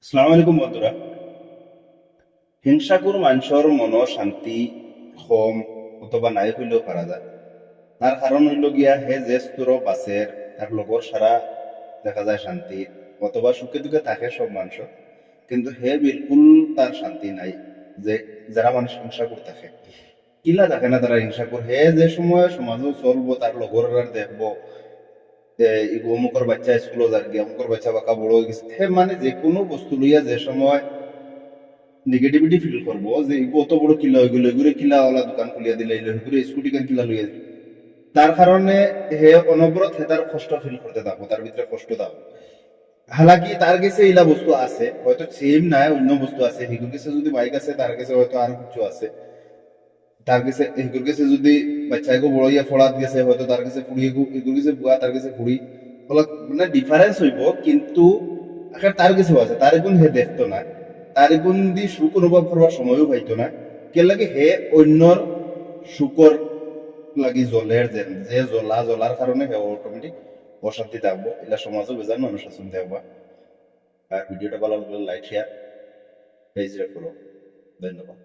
আসসালামু আলাইকুম বন্ধুরা। হিংসাকুর মানুষের মন শান্তি কম অথবা নাই হইলেও পারা যায়। তার কারণ হইল গিয়া হে যে স্তর বাসের তার লগর সারা দেখা যায় শান্তি অথবা সুখে দুঃখে থাকে সব মানুষ, কিন্তু হে বিলকুল তার শান্তি নাই। যে যারা মানুষ হিংসা করে থাকে কিলা থাকে না, তারা হিংসা করে হে যে সময় সমাজও চলবো তার লগর দেখবো যে অমুকর বাচ্চা স্কুলে যার গিয়ে অমুকর বাচ্চা বাঁকা বড় হয়ে গেছে, হে মানে যে কোনো বস্তু লইয়া যে সময় নেগেটিভিটি ফিল করবো যে অত বড় কিলা হয়ে গেল, এগুলো কিলা ওলা দোকান খুলিয়া দিলে, এগুলো স্কুটি কেন কিলা লইয়া দিল, তার কারণে হে অনবরত হে তার কষ্ট ফিল করতে থাকবো, তার ভিতরে কষ্ট থাকবো। হালাকি তার কাছে ইলা বস্তু আছে, হয়তো সেম নাই অন্য বস্তু আছে, হিগুর কাছে যদি বাইক আছে তার কাছে হয়তো আরো কিছু আছে, তার কাছে হিগুর কাছে যদি বাচ্চাকে বড় ইয়া ফড়াত গেছে হয়তো তার কাছে ফুড়ি, হিগুর কাছে বুয়া তার কাছে ফুড়ি, মানে ডিফারেন্স হইব, কিন্তু আখের তার কিছু আছে তার গুণ হে দেখতো না, তার গুণ দি সুখ অনুভব করবার সময়ও পাইতো না। কে লাগে হে অন্যর সুখর লাগি জ্বলের যেন যে জ্বলার কারণে হে অটোমেটিক অশান্তি থাকবো। এটা সমাজও বেজান মানুষ আছেন দেখবা। আর ভিডিওটা ভালো লাগলে লাইক শেয়ার পেজটা করো। ধন্যবাদ।